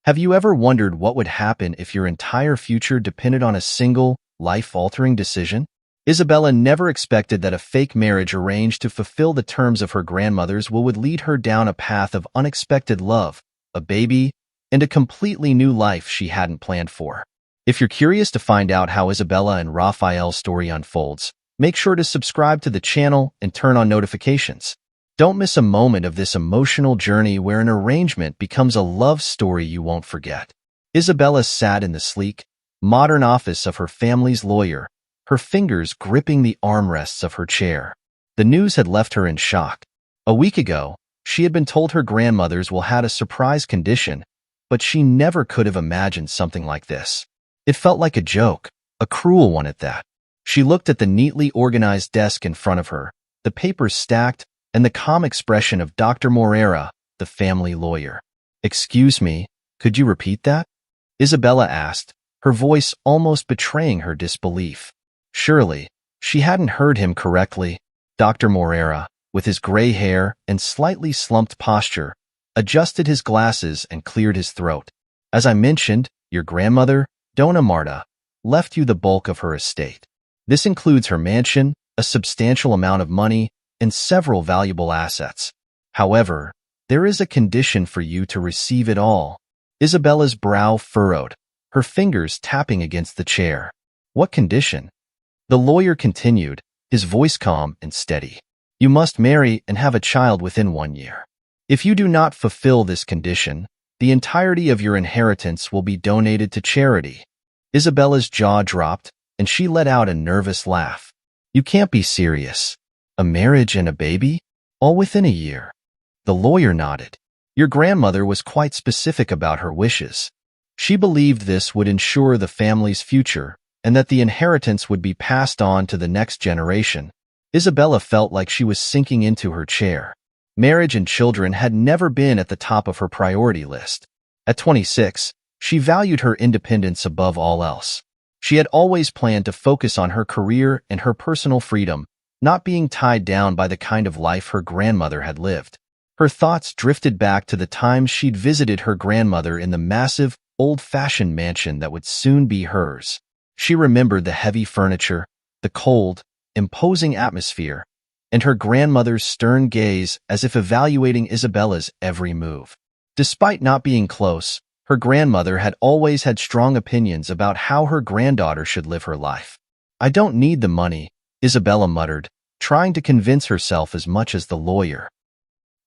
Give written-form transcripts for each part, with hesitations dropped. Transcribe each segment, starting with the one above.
Have you ever wondered what would happen if your entire future depended on a single, life-altering decision? Isabella never expected that a fake marriage arranged to fulfill the terms of her grandmother's will would lead her down a path of unexpected love, a baby, and a completely new life she hadn't planned for. If you're curious to find out how Isabella and Raphael's story unfolds, make sure to subscribe to the channel and turn on notifications. Don't miss a moment of this emotional journey where an arrangement becomes a love story you won't forget. Isabella sat in the sleek, modern office of her family's lawyer, her fingers gripping the armrests of her chair. The news had left her in shock. A week ago, she had been told her grandmother's will had a surprise condition, but she never could have imagined something like this. It felt like a joke, a cruel one at that. She looked at the neatly organized desk in front of her, the papers stacked, and the calm expression of Dr. Moreira, the family lawyer. "Excuse me, could you repeat that?" Isabella asked, her voice almost betraying her disbelief. Surely, she hadn't heard him correctly. Dr. Moreira, with his gray hair and slightly slumped posture, adjusted his glasses and cleared his throat. "As I mentioned, your grandmother, Dona Marta, left you the bulk of her estate. This includes her mansion, a substantial amount of money, and several valuable assets. However, there is a condition for you to receive it all." Isabella's brow furrowed, her fingers tapping against the chair. "What condition?" The lawyer continued, his voice calm and steady. "You must marry and have a child within 1 year. If you do not fulfill this condition, the entirety of your inheritance will be donated to charity." Isabella's jaw dropped, and she let out a nervous laugh. "You can't be serious. A marriage and a baby? All within a year?" The lawyer nodded. "Your grandmother was quite specific about her wishes. She believed this would ensure the family's future and that the inheritance would be passed on to the next generation." Isabella felt like she was sinking into her chair. Marriage and children had never been at the top of her priority list. At 26, she valued her independence above all else. She had always planned to focus on her career and her personal freedom, not being tied down by the kind of life her grandmother had lived. Her thoughts drifted back to the times she'd visited her grandmother in the massive, old-fashioned mansion that would soon be hers. She remembered the heavy furniture, the cold, imposing atmosphere, and her grandmother's stern gaze as if evaluating Isabella's every move. Despite not being close, her grandmother had always had strong opinions about how her granddaughter should live her life. "I don't need the money," Isabella muttered, trying to convince herself as much as the lawyer.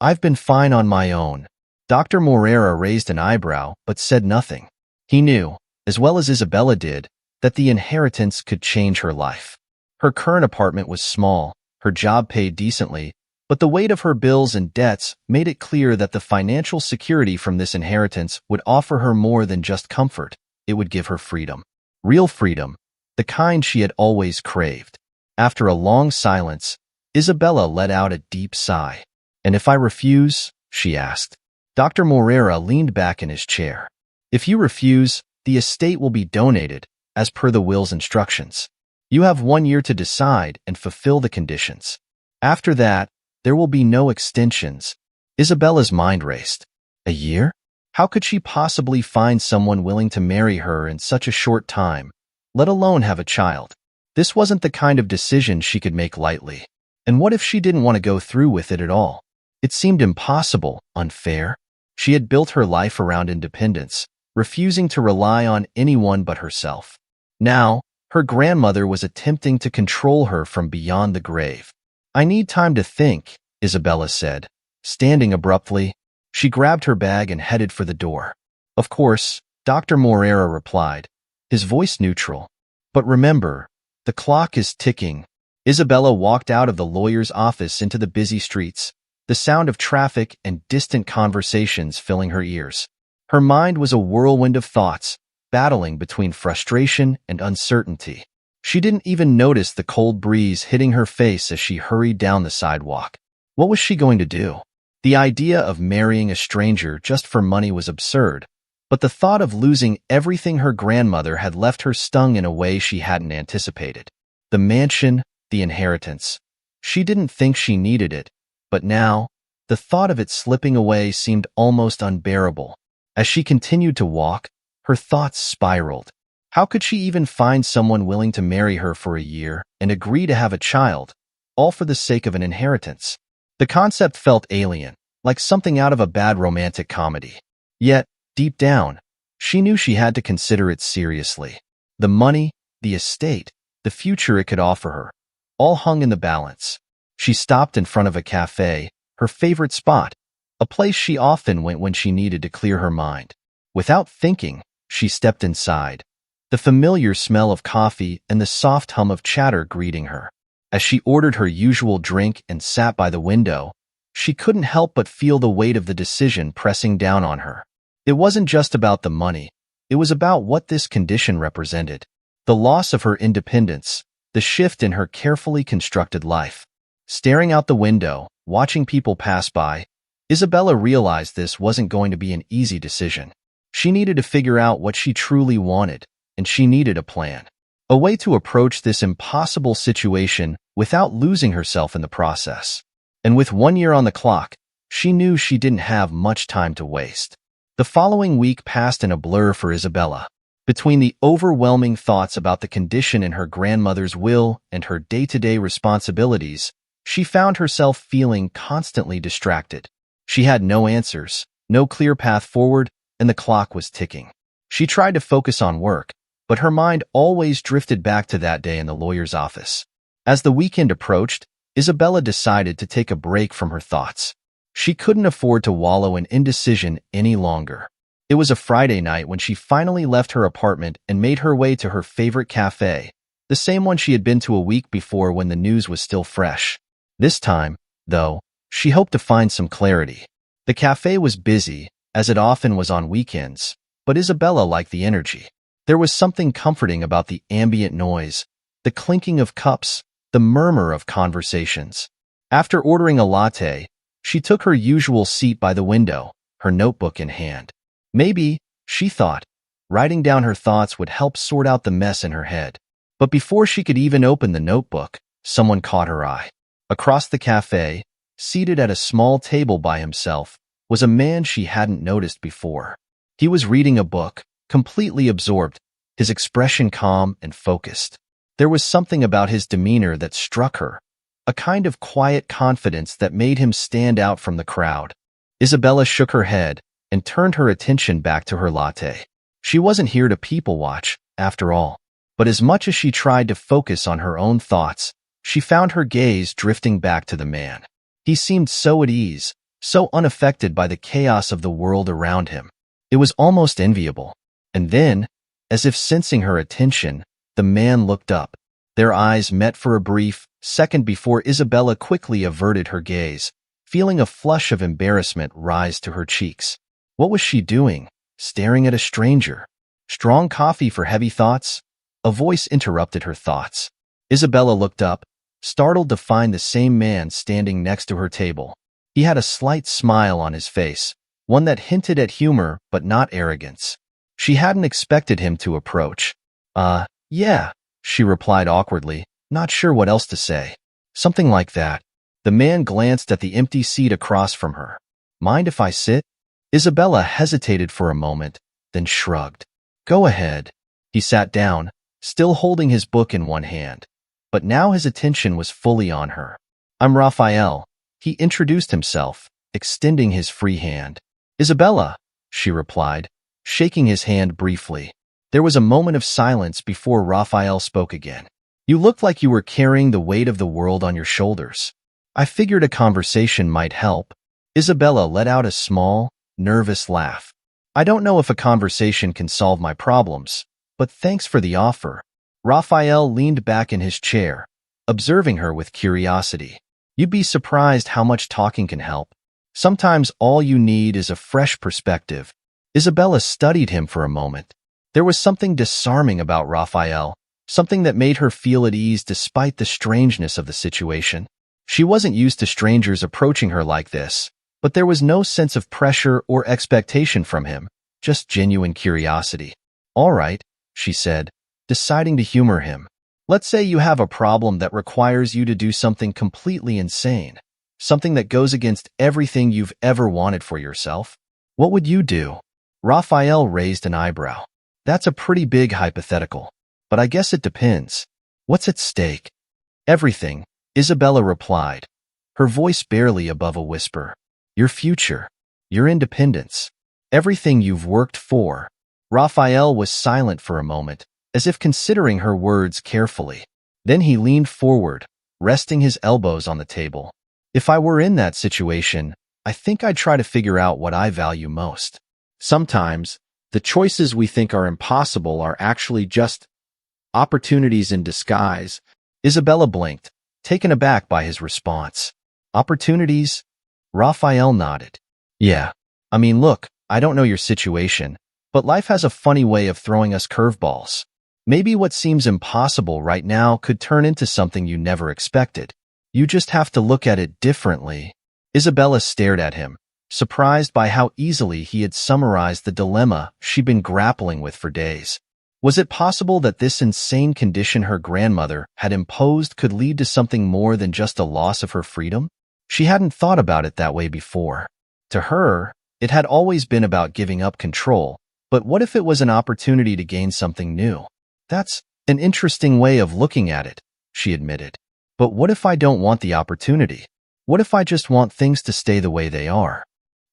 "I've been fine on my own." Dr. Moreira raised an eyebrow but said nothing. He knew, as well as Isabella did, that the inheritance could change her life. Her current apartment was small, her job paid decently, but the weight of her bills and debts made it clear that the financial security from this inheritance would offer her more than just comfort. It would give her freedom. Real freedom, the kind she had always craved. After a long silence, Isabella let out a deep sigh. "And if I refuse?" she asked. Dr. Moreira leaned back in his chair. "If you refuse, the estate will be donated, as per the will's instructions. You have 1 year to decide and fulfill the conditions. After that, there will be no extensions." Isabella's mind raced. A year? How could she possibly find someone willing to marry her in such a short time, let alone have a child? This wasn't the kind of decision she could make lightly. And what if she didn't want to go through with it at all? It seemed impossible, unfair. She had built her life around independence, refusing to rely on anyone but herself. Now, her grandmother was attempting to control her from beyond the grave. "I need time to think," Isabella said, standing abruptly. She grabbed her bag and headed for the door. "Of course," Dr. Moreira replied, his voice neutral. "But remember, the clock is ticking." Isabella walked out of the lawyer's office into the busy streets, the sound of traffic and distant conversations filling her ears. Her mind was a whirlwind of thoughts, battling between frustration and uncertainty. She didn't even notice the cold breeze hitting her face as she hurried down the sidewalk. What was she going to do? The idea of marrying a stranger just for money was absurd, but the thought of losing everything her grandmother had left her stung in a way she hadn't anticipated. The mansion, the inheritance. She didn't think she needed it, but now, the thought of it slipping away seemed almost unbearable. As she continued to walk, her thoughts spiraled. How could she even find someone willing to marry her for a year and agree to have a child, all for the sake of an inheritance? The concept felt alien, like something out of a bad romantic comedy. Yet, deep down, she knew she had to consider it seriously. The money, the estate, the future it could offer her, all hung in the balance. She stopped in front of a cafe, her favorite spot, a place she often went when she needed to clear her mind. Without thinking, she stepped inside, the familiar smell of coffee and the soft hum of chatter greeting her. As she ordered her usual drink and sat by the window, she couldn't help but feel the weight of the decision pressing down on her. It wasn't just about the money, it was about what this condition represented. The loss of her independence, the shift in her carefully constructed life. Staring out the window, watching people pass by, Isabella realized this wasn't going to be an easy decision. She needed to figure out what she truly wanted, and she needed a plan. A way to approach this impossible situation without losing herself in the process. And with 1 year on the clock, she knew she didn't have much time to waste. The following week passed in a blur for Isabella. Between the overwhelming thoughts about the condition in her grandmother's will and her day-to-day responsibilities, she found herself feeling constantly distracted. She had no answers, no clear path forward, and the clock was ticking. She tried to focus on work, but her mind always drifted back to that day in the lawyer's office. As the weekend approached, Isabella decided to take a break from her thoughts. She couldn't afford to wallow in indecision any longer. It was a Friday night when she finally left her apartment and made her way to her favorite cafe, the same one she had been to a week before when the news was still fresh. This time, though, she hoped to find some clarity. The cafe was busy, as it often was on weekends, but Isabella liked the energy. There was something comforting about the ambient noise, the clinking of cups, the murmur of conversations. After ordering a latte, she took her usual seat by the window, her notebook in hand. Maybe, she thought, writing down her thoughts would help sort out the mess in her head. But before she could even open the notebook, someone caught her eye. Across the cafe, seated at a small table by himself, was a man she hadn't noticed before. He was reading a book, completely absorbed, his expression calm and focused. There was something about his demeanor that struck her, a kind of quiet confidence that made him stand out from the crowd. Isabella shook her head and turned her attention back to her latte. She wasn't here to people-watch, after all. But as much as she tried to focus on her own thoughts, she found her gaze drifting back to the man. He seemed so at ease, so unaffected by the chaos of the world around him. It was almost enviable. And then, as if sensing her attention, the man looked up. Their eyes met for a brief second before Isabella quickly averted her gaze, feeling a flush of embarrassment rise to her cheeks. What was she doing, staring at a stranger? Strong coffee for heavy thoughts? A voice interrupted her thoughts. Isabella looked up, startled to find the same man standing next to her table. He had a slight smile on his face, one that hinted at humor but not arrogance. She hadn't expected him to approach. Yeah, she replied awkwardly, not sure what else to say. Something like that. The man glanced at the empty seat across from her. Mind if I sit? Isabella hesitated for a moment, then shrugged. Go ahead. He sat down, still holding his book in one hand. But now his attention was fully on her. I'm Raphael. He introduced himself, extending his free hand. Isabella, she replied, shaking his hand briefly. There was a moment of silence before Raphael spoke again. You looked like you were carrying the weight of the world on your shoulders. I figured a conversation might help. Isabella let out a small, nervous laugh. I don't know if a conversation can solve my problems, but thanks for the offer. Raphael leaned back in his chair, observing her with curiosity. You'd be surprised how much talking can help. Sometimes all you need is a fresh perspective. Isabella studied him for a moment. There was something disarming about Raphael, something that made her feel at ease despite the strangeness of the situation. She wasn't used to strangers approaching her like this, but there was no sense of pressure or expectation from him, just genuine curiosity. All right, she said, deciding to humor him. Let's say you have a problem that requires you to do something completely insane, something that goes against everything you've ever wanted for yourself. What would you do? Raphael raised an eyebrow. That's a pretty big hypothetical. But I guess it depends. What's at stake? Everything, Isabella replied, her voice barely above a whisper. Your future. Your independence. Everything you've worked for. Raphael was silent for a moment, as if considering her words carefully. Then he leaned forward, resting his elbows on the table. If I were in that situation, I think I'd try to figure out what I value most. Sometimes, the choices we think are impossible are actually just opportunities in disguise. Isabella blinked, taken aback by his response. Opportunities? Raphael nodded. Yeah. I mean, look, I don't know your situation, but life has a funny way of throwing us curveballs. Maybe what seems impossible right now could turn into something you never expected. You just have to look at it differently. Isabella stared at him, surprised by how easily he had summarized the dilemma she'd been grappling with for days. Was it possible that this insane condition her grandmother had imposed could lead to something more than just a loss of her freedom? She hadn't thought about it that way before. To her, it had always been about giving up control, but what if it was an opportunity to gain something new? That's an interesting way of looking at it, she admitted. But what if I don't want the opportunity? What if I just want things to stay the way they are?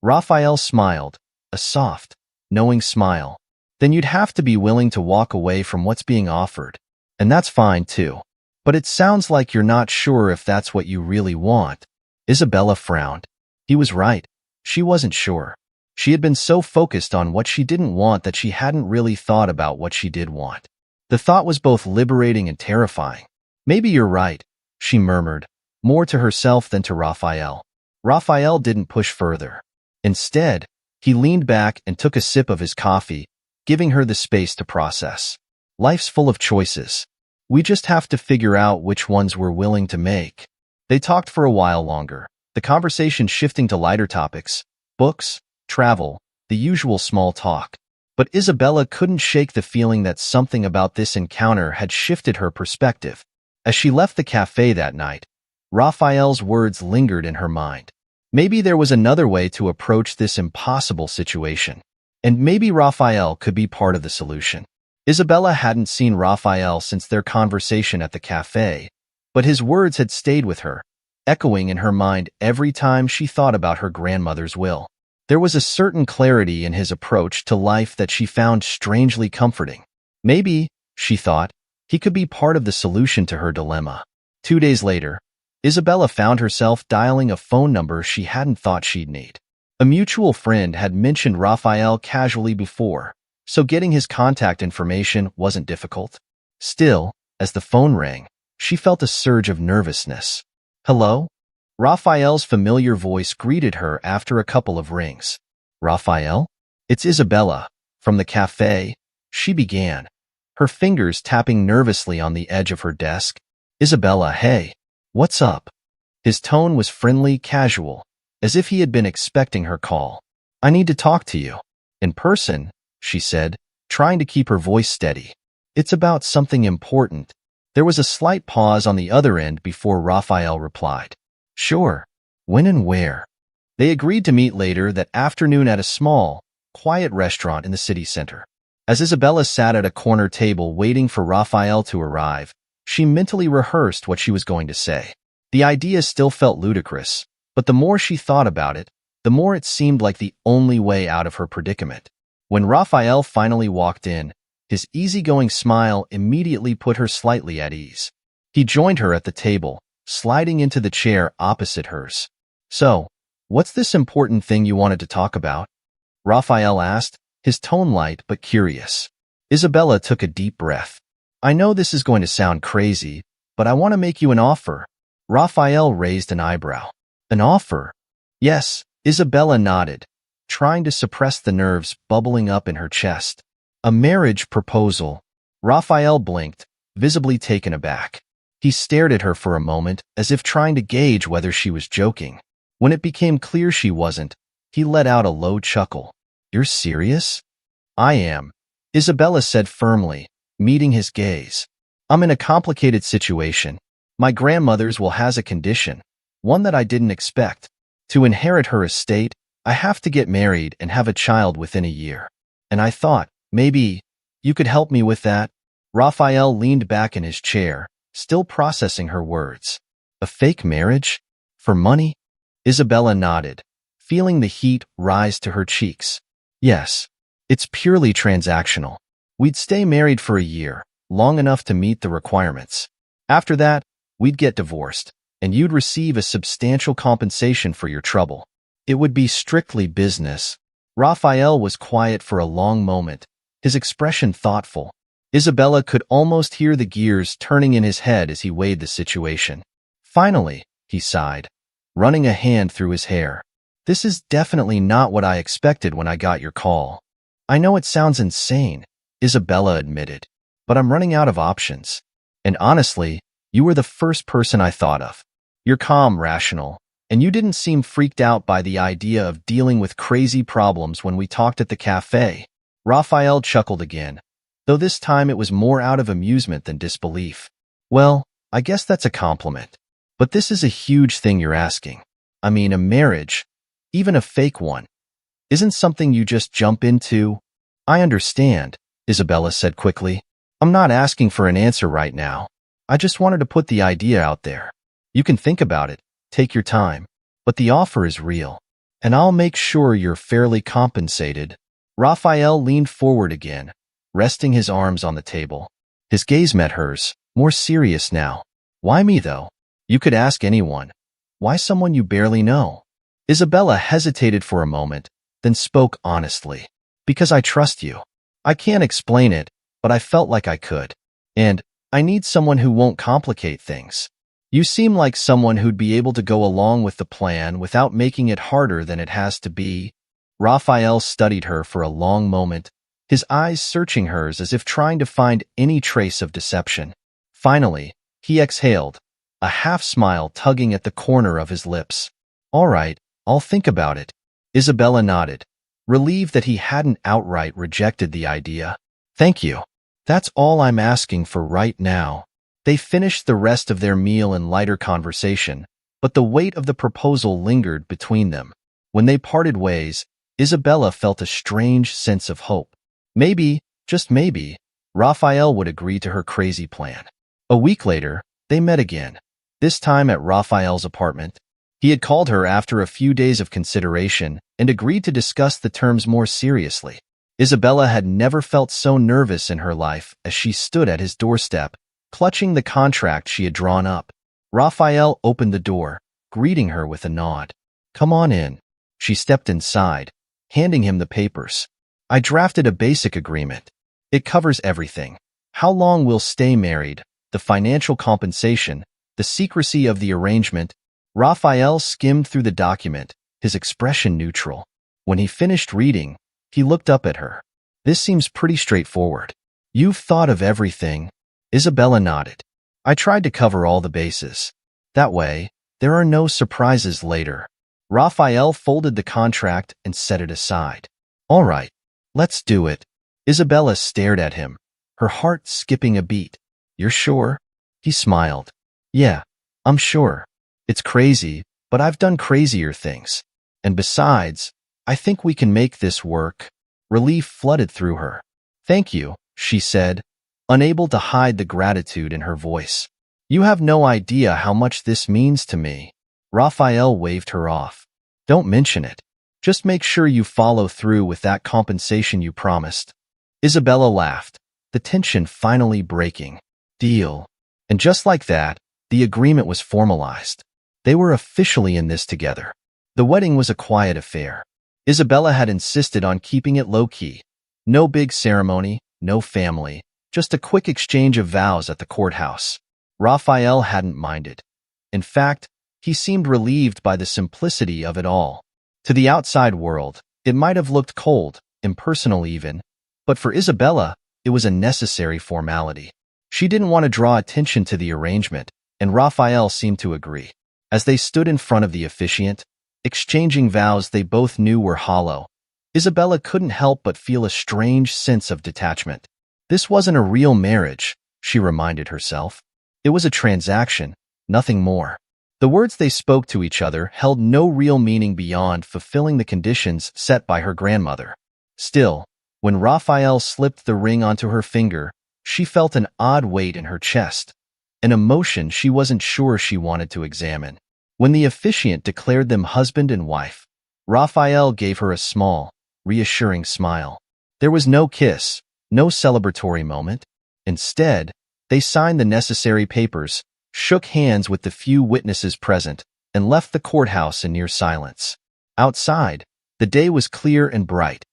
Raphael smiled, a soft, knowing smile. Then you'd have to be willing to walk away from what's being offered. And that's fine too. But it sounds like you're not sure if that's what you really want. Isabella frowned. He was right. She wasn't sure. She had been so focused on what she didn't want that she hadn't really thought about what she did want. The thought was both liberating and terrifying. Maybe you're right, she murmured, more to herself than to Raphael. Raphael didn't push further. Instead, he leaned back and took a sip of his coffee, giving her the space to process. Life's full of choices. We just have to figure out which ones we're willing to make. They talked for a while longer, the conversation shifting to lighter topics, books, travel, the usual small talk. But Isabella couldn't shake the feeling that something about this encounter had shifted her perspective. As she left the cafe that night, Raphael's words lingered in her mind. Maybe there was another way to approach this impossible situation. And maybe Raphael could be part of the solution. Isabella hadn't seen Raphael since their conversation at the cafe, but his words had stayed with her, echoing in her mind every time she thought about her grandmother's will. There was a certain clarity in his approach to life that she found strangely comforting. Maybe, she thought, he could be part of the solution to her dilemma. 2 days later, Isabella found herself dialing a phone number she hadn't thought she'd need. A mutual friend had mentioned Raphael casually before, so getting his contact information wasn't difficult. Still, as the phone rang, she felt a surge of nervousness. Hello? Raphael's familiar voice greeted her after a couple of rings. Raphael? It's Isabella, from the cafe, she began, her fingers tapping nervously on the edge of her desk. Isabella, hey, what's up? His tone was friendly, casual, as if he had been expecting her call. I need to talk to you. In person, she said, trying to keep her voice steady. It's about something important. There was a slight pause on the other end before Raphael replied. Sure. When and where? They agreed to meet later that afternoon at a small, quiet restaurant in the city center. As Isabella sat at a corner table waiting for Raphael to arrive, she mentally rehearsed what she was going to say. The idea still felt ludicrous, but the more she thought about it, the more it seemed like the only way out of her predicament. When Raphael finally walked in, his easygoing smile immediately put her slightly at ease. He joined her at the table, sliding into the chair opposite hers. So, what's this important thing you wanted to talk about? Raphael asked, his tone light but curious. Isabella took a deep breath. I know this is going to sound crazy, but I want to make you an offer. Raphael raised an eyebrow. An offer? Yes, Isabella nodded, trying to suppress the nerves bubbling up in her chest. A marriage proposal. Raphael blinked, visibly taken aback. He stared at her for a moment, as if trying to gauge whether she was joking. When it became clear she wasn't, he let out a low chuckle. You're serious? I am, Isabella said firmly, meeting his gaze. I'm in a complicated situation. My grandmother's will has a condition, one that I didn't expect. To inherit her estate, I have to get married and have a child within a year. And I thought, maybe you could help me with that. Raphael leaned back in his chair, still processing her words. A fake marriage? For money? Isabella nodded, feeling the heat rise to her cheeks. Yes, it's purely transactional. We'd stay married for a year, long enough to meet the requirements. After that, we'd get divorced, and you'd receive a substantial compensation for your trouble. It would be strictly business. Raphael was quiet for a long moment, his expression thoughtful. Isabella could almost hear the gears turning in his head as he weighed the situation. Finally, he sighed, running a hand through his hair. This is definitely not what I expected when I got your call. I know it sounds insane, Isabella admitted, but I'm running out of options. And honestly, you were the first person I thought of. You're calm, rational, and you didn't seem freaked out by the idea of dealing with crazy problems when we talked at the cafe. Raphael chuckled again, though this time it was more out of amusement than disbelief. Well, I guess that's a compliment. But this is a huge thing you're asking. I mean, a marriage, even a fake one, isn't something you just jump into. I understand, Isabella said quickly. I'm not asking for an answer right now. I just wanted to put the idea out there. You can think about it, take your time, but the offer is real, and I'll make sure you're fairly compensated. Raphael leaned forward again, resting his arms on the table. His gaze met hers, more serious now. Why me, though? You could ask anyone. Why someone you barely know? Isabella hesitated for a moment, then spoke honestly. Because I trust you. I can't explain it, but I felt like I could. And I need someone who won't complicate things. You seem like someone who'd be able to go along with the plan without making it harder than it has to be. Raphael studied her for a long moment, his eyes searching hers as if trying to find any trace of deception. Finally, he exhaled, a half-smile tugging at the corner of his lips. All right, I'll think about it. Isabella nodded, relieved that he hadn't outright rejected the idea. Thank you. That's all I'm asking for right now. They finished the rest of their meal in lighter conversation, but the weight of the proposal lingered between them. When they parted ways, Isabella felt a strange sense of hope. Maybe, just maybe, Raphael would agree to her crazy plan. A week later, they met again, this time at Raphael's apartment. He had called her after a few days of consideration and agreed to discuss the terms more seriously. Isabella had never felt so nervous in her life as she stood at his doorstep, clutching the contract she had drawn up. Raphael opened the door, greeting her with a nod. Come on in. She stepped inside, handing him the papers. I drafted a basic agreement. It covers everything. How long we'll stay married, the financial compensation, the secrecy of the arrangement. Raphael skimmed through the document, his expression neutral. When he finished reading, he looked up at her. This seems pretty straightforward. You've thought of everything. Isabella nodded. I tried to cover all the bases. That way, there are no surprises later. Raphael folded the contract and set it aside. All right, let's do it. Isabella stared at him, her heart skipping a beat. You're sure? He smiled. Yeah, I'm sure. It's crazy, but I've done crazier things. And besides, I think we can make this work. Relief flooded through her. Thank you, she said, unable to hide the gratitude in her voice. You have no idea how much this means to me. Raphael waved her off. Don't mention it. Just make sure you follow through with that compensation you promised. Isabella laughed, the tension finally breaking. Deal. And just like that, the agreement was formalized. They were officially in this together. The wedding was a quiet affair. Isabella had insisted on keeping it low-key. No big ceremony, no family, just a quick exchange of vows at the courthouse. Raphael hadn't minded. In fact, he seemed relieved by the simplicity of it all. To the outside world, it might have looked cold, impersonal even, but for Isabella, it was a necessary formality. She didn't want to draw attention to the arrangement, and Raphael seemed to agree. As they stood in front of the officiant, exchanging vows they both knew were hollow, Isabella couldn't help but feel a strange sense of detachment. This wasn't a real marriage, she reminded herself. It was a transaction, nothing more. The words they spoke to each other held no real meaning beyond fulfilling the conditions set by her grandmother. Still, When Raphael slipped the ring onto her finger, she felt an odd weight in her chest, an emotion she wasn't sure she wanted to examine. When the officiant declared them husband and wife, Raphael gave her a small, reassuring smile. There was no kiss, no celebratory moment. Instead, they signed the necessary papers, shook hands with the few witnesses present, and left the courthouse in near silence. Outside, the day was clear and bright,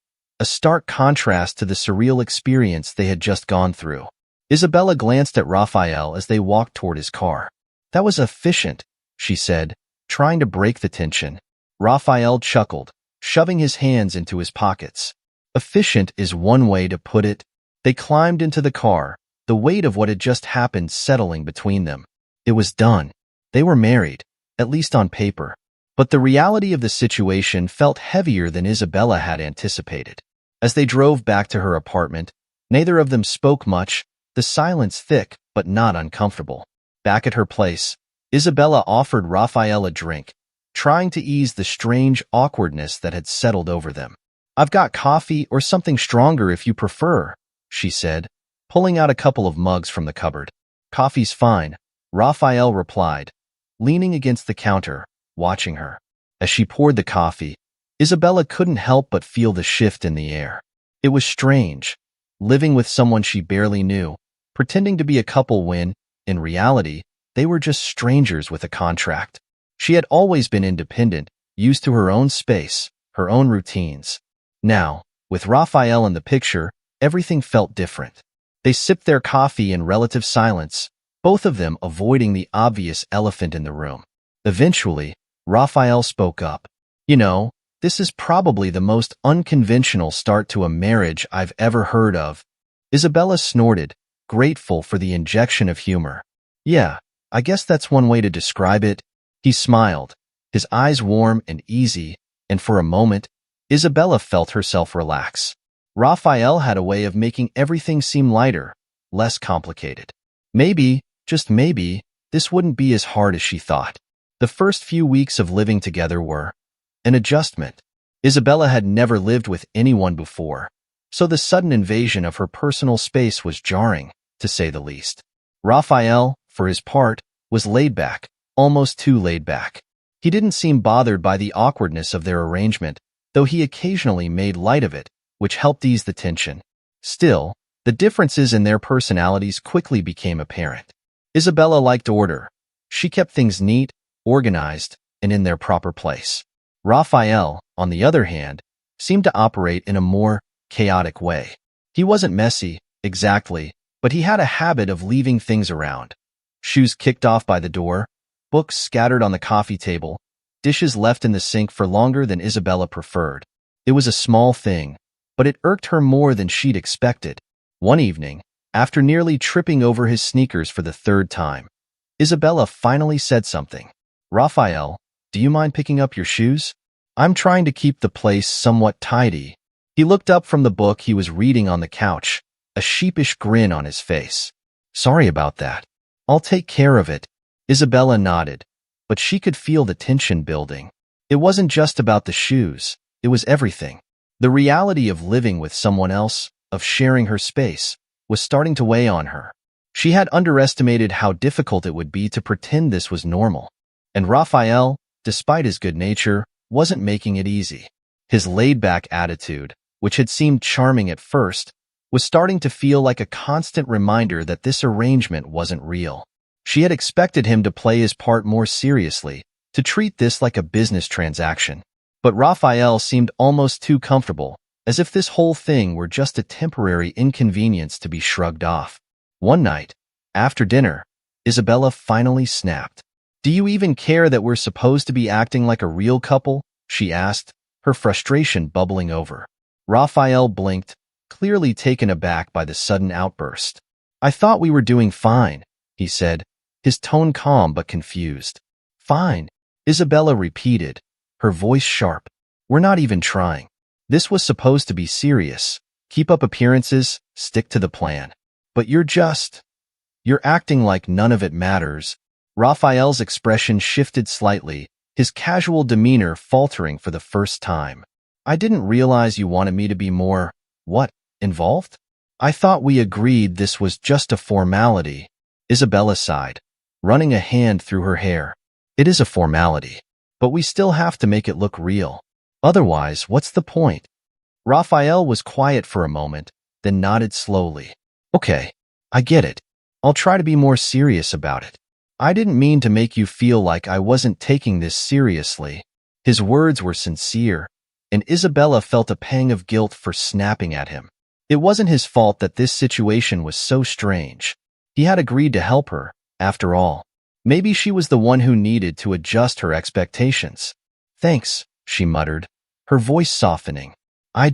a stark contrast to the surreal experience they had just gone through. Isabella glanced at Raphael as they walked toward his car. "That was efficient," she said, trying to break the tension. Raphael chuckled, shoving his hands into his pockets. Efficient is one way to put it. They climbed into the car, the weight of what had just happened settling between them. It was done. They were married, at least on paper. But the reality of the situation felt heavier than Isabella had anticipated. As they drove back to her apartment, neither of them spoke much, the silence thick but not uncomfortable. Back at her place, Isabella offered Raphael a drink, trying to ease the strange awkwardness that had settled over them. "I've got coffee or something stronger if you prefer," she said, pulling out a couple of mugs from the cupboard. "Coffee's fine," Raphael replied, leaning against the counter, watching her. As she poured the coffee, Isabella couldn't help but feel the shift in the air. It was strange, living with someone she barely knew, pretending to be a couple when, in reality, they were just strangers with a contract. She had always been independent, used to her own space, her own routines. Now, with Raphael in the picture, everything felt different. They sipped their coffee in relative silence, both of them avoiding the obvious elephant in the room. Eventually, Raphael spoke up. "You know, this is probably the most unconventional start to a marriage I've ever heard of." Isabella snorted, grateful for the injection of humor. "Yeah, I guess that's one way to describe it." He smiled, his eyes warm and easy, and for a moment, Isabella felt herself relax. Raphael had a way of making everything seem lighter, less complicated. Maybe, just maybe, this wouldn't be as hard as she thought. The first few weeks of living together were an adjustment. Isabella had never lived with anyone before, so the sudden invasion of her personal space was jarring, to say the least. Raphael, for his part, was laid back, almost too laid back. He didn't seem bothered by the awkwardness of their arrangement, though he occasionally made light of it, which helped ease the tension. Still, the differences in their personalities quickly became apparent. Isabella liked order. She kept things neat, organized, and in their proper place. Raphael, on the other hand, seemed to operate in a more chaotic way. He wasn't messy, exactly, but he had a habit of leaving things around. Shoes kicked off by the door, books scattered on the coffee table, dishes left in the sink for longer than Isabella preferred. It was a small thing, but it irked her more than she'd expected. One evening, after nearly tripping over his sneakers for the third time, Isabella finally said something. "Raphael, do you mind picking up your shoes? I'm trying to keep the place somewhat tidy." He looked up from the book he was reading on the couch, a sheepish grin on his face. "Sorry about that. I'll take care of it." Isabella nodded, but she could feel the tension building. It wasn't just about the shoes, it was everything. The reality of living with someone else, of sharing her space, was starting to weigh on her. She had underestimated how difficult it would be to pretend this was normal. And Raphael, despite his good nature, wasn't making it easy. His laid-back attitude, which had seemed charming at first, was starting to feel like a constant reminder that this arrangement wasn't real. She had expected him to play his part more seriously, to treat this like a business transaction. But Raphael seemed almost too comfortable, as if this whole thing were just a temporary inconvenience to be shrugged off. One night, after dinner, Isabella finally snapped. "Do you even care that we're supposed to be acting like a real couple?" she asked, her frustration bubbling over. Raphael blinked, clearly taken aback by the sudden outburst. "I thought we were doing fine," he said, his tone calm but confused. "Fine," Isabella repeated, her voice sharp. "We're not even trying. This was supposed to be serious. Keep up appearances, stick to the plan. But you're acting like none of it matters." Raphael's expression shifted slightly, his casual demeanor faltering for the first time. "I didn't realize you wanted me to be more, what, involved? I thought we agreed this was just a formality. Isabella sighed, running a hand through her hair. It is a formality, but we still have to make it look real. Otherwise, what's the point? Raphael was quiet for a moment, then nodded slowly. Okay, I get it. I'll try to be more serious about it. I didn't mean to make you feel like I wasn't taking this seriously. His words were sincere, and Isabella felt a pang of guilt for snapping at him. It wasn't his fault that this situation was so strange. He had agreed to help her, after all. Maybe she was the one who needed to adjust her expectations. Thanks, she muttered, her voice softening. I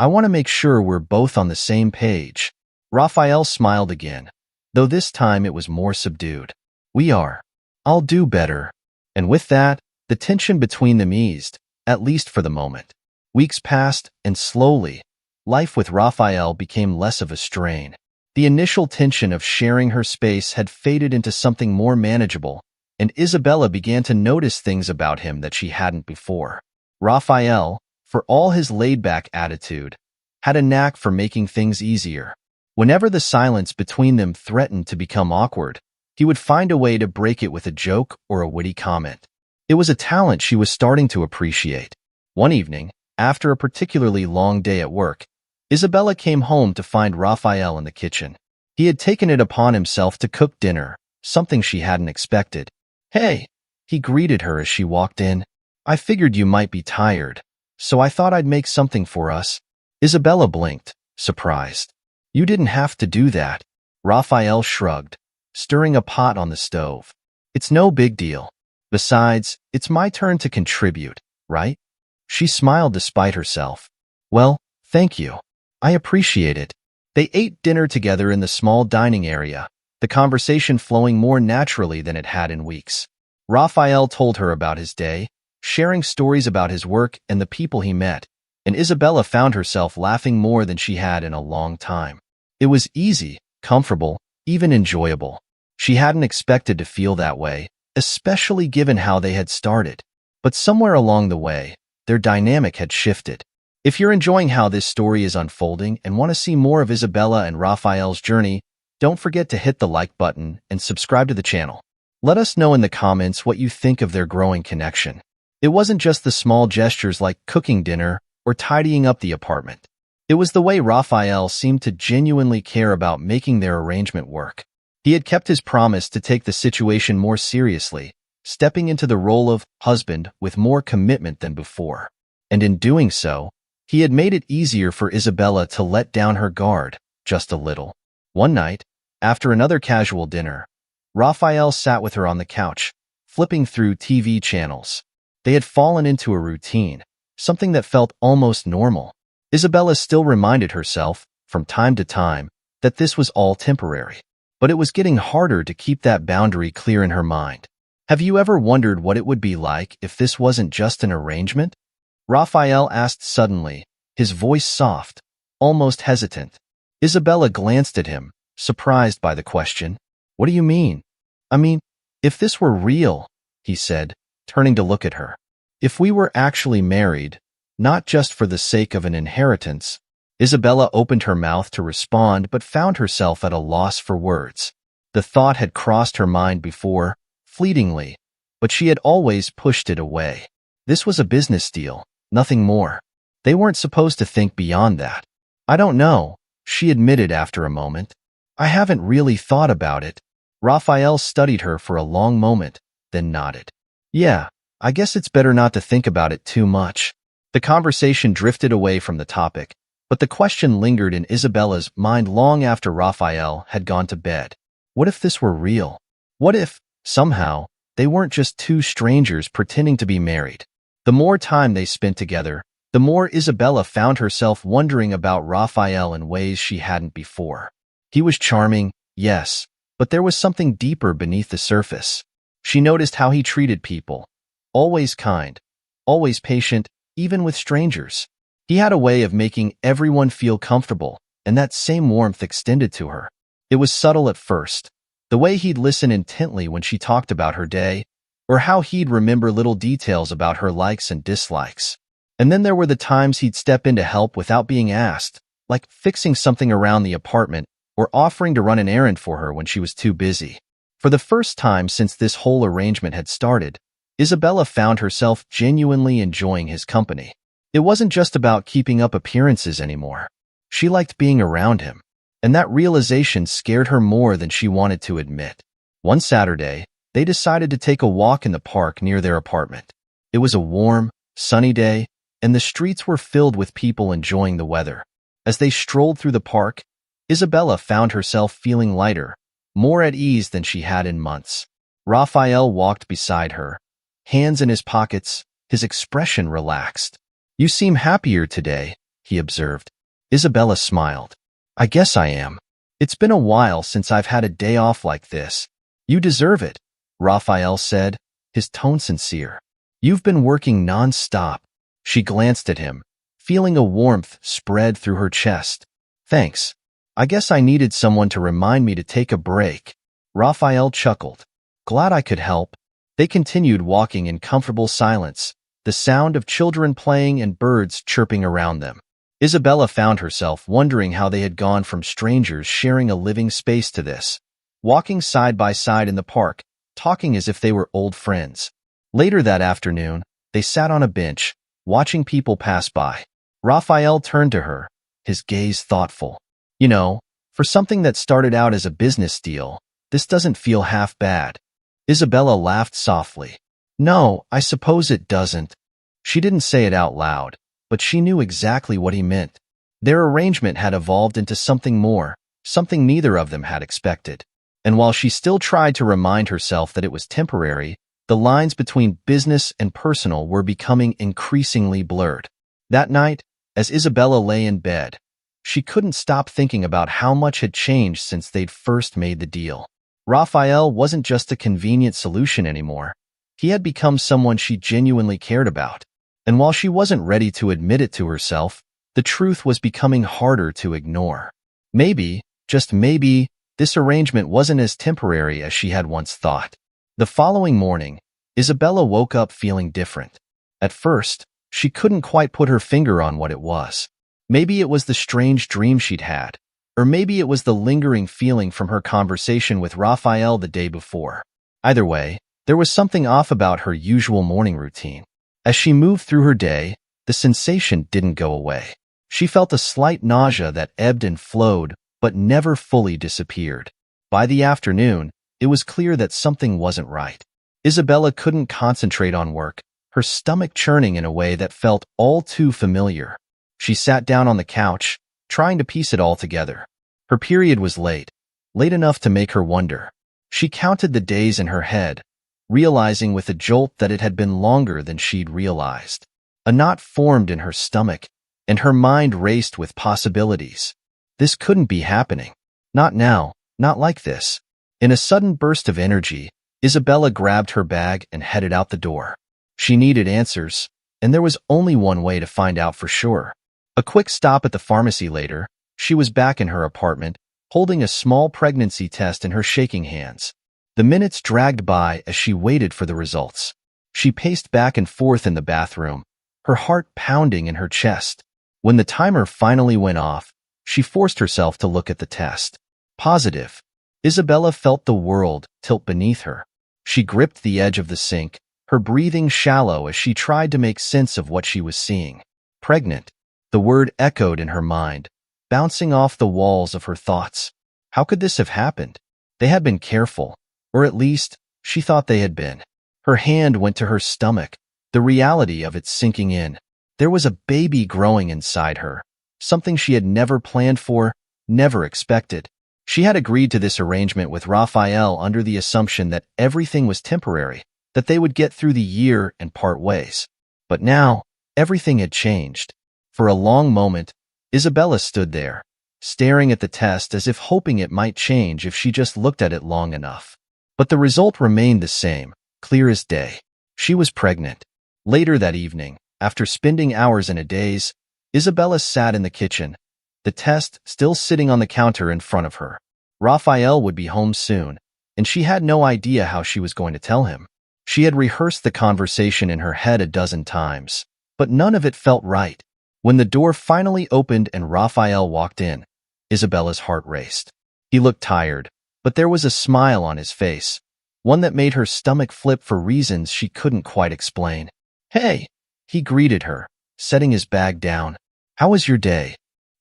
want to make sure we're both on the same page. Raphael smiled again, though this time it was more subdued. We are. I'll do better. And with that, the tension between them eased, at least for the moment. Weeks passed, and slowly, life with Raphael became less of a strain. The initial tension of sharing her space had faded into something more manageable, and Isabella began to notice things about him that she hadn't before. Raphael, for all his laid-back attitude, had a knack for making things easier. Whenever the silence between them threatened to become awkward, he would find a way to break it with a joke or a witty comment. It was a talent she was starting to appreciate. One evening, after a particularly long day at work, Isabella came home to find Raphael in the kitchen. He had taken it upon himself to cook dinner, something she hadn't expected. Hey, he greeted her as she walked in. I figured you might be tired, so I thought I'd make something for us. Isabella blinked, surprised. You didn't have to do that. Raphael shrugged, stirring a pot on the stove. It's no big deal. Besides, it's my turn to contribute, right? She smiled despite herself. Well, thank you. I appreciate it. They ate dinner together in the small dining area, the conversation flowing more naturally than it had in weeks. Raphael told her about his day, sharing stories about his work and the people he met, and Isabella found herself laughing more than she had in a long time. It was easy, comfortable, even enjoyable. She hadn't expected to feel that way, especially given how they had started. But somewhere along the way, their dynamic had shifted. If you're enjoying how this story is unfolding and want to see more of Isabella and Raphael's journey, don't forget to hit the like button and subscribe to the channel. Let us know in the comments what you think of their growing connection. It wasn't just the small gestures like cooking dinner or tidying up the apartment. It was the way Raphael seemed to genuinely care about making their arrangement work. He had kept his promise to take the situation more seriously, stepping into the role of husband with more commitment than before. And in doing so, he had made it easier for Isabella to let down her guard, just a little. One night, after another casual dinner, Raphael sat with her on the couch, flipping through TV channels. They had fallen into a routine, something that felt almost normal. Isabella still reminded herself, from time to time, that this was all temporary. But it was getting harder to keep that boundary clear in her mind. Have you ever wondered what it would be like if this wasn't just an arrangement? Raphael asked suddenly, his voice soft, almost hesitant. Isabella glanced at him, surprised by the question. What do you mean? I mean, if this were real, he said, turning to look at her. If we were actually married, not just for the sake of an inheritance. Isabella opened her mouth to respond but found herself at a loss for words. The thought had crossed her mind before, fleetingly, but she had always pushed it away. This was a business deal, nothing more. They weren't supposed to think beyond that. I don't know, she admitted after a moment. I haven't really thought about it. Raphael studied her for a long moment, then nodded. Yeah, I guess it's better not to think about it too much. The conversation drifted away from the topic, but the question lingered in Isabella's mind long after Raphael had gone to bed. What if this were real? What if, somehow, they weren't just two strangers pretending to be married? The more time they spent together, the more Isabella found herself wondering about Raphael in ways she hadn't before. He was charming, yes, but there was something deeper beneath the surface. She noticed how he treated people. Always kind, always patient, even with strangers. He had a way of making everyone feel comfortable, and that same warmth extended to her. It was subtle at first, the way he'd listen intently when she talked about her day, or how he'd remember little details about her likes and dislikes. And then there were the times he'd step in to help without being asked, like fixing something around the apartment or offering to run an errand for her when she was too busy. For the first time since this whole arrangement had started, Isabella found herself genuinely enjoying his company. It wasn't just about keeping up appearances anymore. She liked being around him, and that realization scared her more than she wanted to admit. One Saturday, they decided to take a walk in the park near their apartment. It was a warm, sunny day, and the streets were filled with people enjoying the weather. As they strolled through the park, Isabella found herself feeling lighter, more at ease than she had in months. Raphael walked beside her, hands in his pockets, his expression relaxed. "You seem happier today," he observed. Isabella smiled. "I guess I am. It's been a while since I've had a day off like this." "You deserve it," Raphael said, his tone sincere. "You've been working non-stop." She glanced at him, feeling a warmth spread through her chest. "Thanks. I guess I needed someone to remind me to take a break." Raphael chuckled. "Glad I could help." They continued walking in comfortable silence, the sound of children playing and birds chirping around them. Isabella found herself wondering how they had gone from strangers sharing a living space to this, walking side by side in the park, talking as if they were old friends. Later that afternoon, they sat on a bench, watching people pass by. Raphael turned to her, his gaze thoughtful. "You know, for something that started out as a business deal, this doesn't feel half bad." Isabella laughed softly. "No, I suppose it doesn't." She didn't say it out loud, but she knew exactly what he meant. Their arrangement had evolved into something more, something neither of them had expected. And while she still tried to remind herself that it was temporary, the lines between business and personal were becoming increasingly blurred. That night, as Isabella lay in bed, she couldn't stop thinking about how much had changed since they'd first made the deal. Raphael wasn't just a convenient solution anymore. He had become someone she genuinely cared about. And while she wasn't ready to admit it to herself, the truth was becoming harder to ignore. Maybe, just maybe, this arrangement wasn't as temporary as she had once thought. The following morning, Isabella woke up feeling different. At first, she couldn't quite put her finger on what it was. Maybe it was the strange dream she'd had, or maybe it was the lingering feeling from her conversation with Raphael the day before. Either way, there was something off about her usual morning routine. As she moved through her day, the sensation didn't go away. She felt a slight nausea that ebbed and flowed, but never fully disappeared. By the afternoon, it was clear that something wasn't right. Isabella couldn't concentrate on work, her stomach churning in a way that felt all too familiar. She sat down on the couch, trying to piece it all together. Her period was late enough to make her wonder. She counted the days in her head, realizing with a jolt that it had been longer than she'd realized. A knot formed in her stomach, and her mind raced with possibilities. This couldn't be happening. Not now, not like this. In a sudden burst of energy, Isabella grabbed her bag and headed out the door. She needed answers, and there was only one way to find out for sure. A quick stop at the pharmacy later, she was back in her apartment, holding a small pregnancy test in her shaking hands. The minutes dragged by as she waited for the results. She paced back and forth in the bathroom, her heart pounding in her chest. When the timer finally went off, she forced herself to look at the test. Positive. Isabella felt the world tilt beneath her. She gripped the edge of the sink, her breathing shallow as she tried to make sense of what she was seeing. Pregnant. The word echoed in her mind, bouncing off the walls of her thoughts. How could this have happened? They had been careful. Or at least, she thought they had been. Her hand went to her stomach, the reality of it sinking in. There was a baby growing inside her, something she had never planned for, never expected. She had agreed to this arrangement with Raphael under the assumption that everything was temporary, that they would get through the year and part ways. But now, everything had changed. For a long moment, Isabella stood there, staring at the test as if hoping it might change if she just looked at it long enough. But the result remained the same, clear as day. She was pregnant. Later that evening, after spending hours in a daze, Isabella sat in the kitchen, the test still sitting on the counter in front of her. Raphael would be home soon, and she had no idea how she was going to tell him. She had rehearsed the conversation in her head a dozen times, but none of it felt right. When the door finally opened and Raphael walked in, Isabella's heart raced. He looked tired, but there was a smile on his face, one that made her stomach flip for reasons she couldn't quite explain. "Hey," he greeted her, setting his bag down. "How was your day?"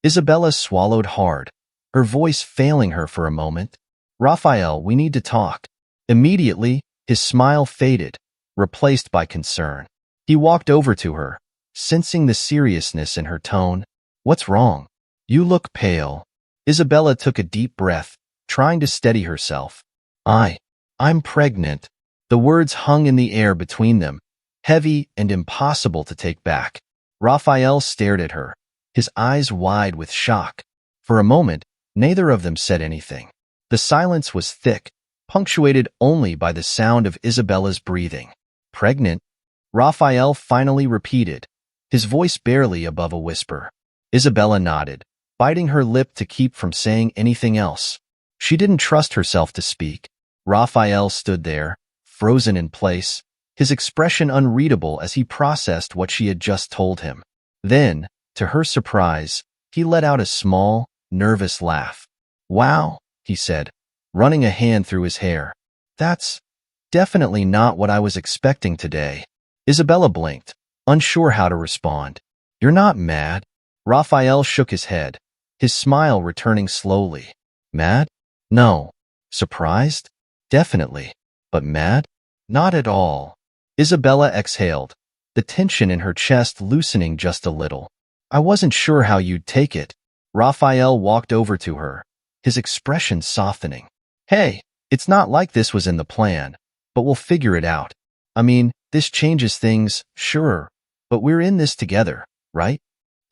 Isabella swallowed hard, her voice failing her for a moment. "Raphael, we need to talk." Immediately, his smile faded, replaced by concern. He walked over to her, sensing the seriousness in her tone. "What's wrong? You look pale." Isabella took a deep breath, trying to steady herself. I'm pregnant." The words hung in the air between them, heavy and impossible to take back. Raphael stared at her, his eyes wide with shock. For a moment, neither of them said anything. The silence was thick, punctuated only by the sound of Isabella's breathing. "Pregnant?" Raphael finally repeated, his voice barely above a whisper. Isabella nodded, biting her lip to keep from saying anything else. She didn't trust herself to speak. Raphael stood there, frozen in place, his expression unreadable as he processed what she had just told him. Then, to her surprise, he let out a small, nervous laugh. "Wow," he said, running a hand through his hair. "That's definitely not what I was expecting today." Isabella blinked, unsure how to respond. "You're not mad?" Raphael shook his head, his smile returning slowly. "Mad? No. Surprised? Definitely. But mad? Not at all." Isabella exhaled, the tension in her chest loosening just a little. "I wasn't sure how you'd take it." Raphael walked over to her, his expression softening. "Hey, it's not like this was in the plan, but we'll figure it out. I mean, this changes things, sure, but we're in this together, right?"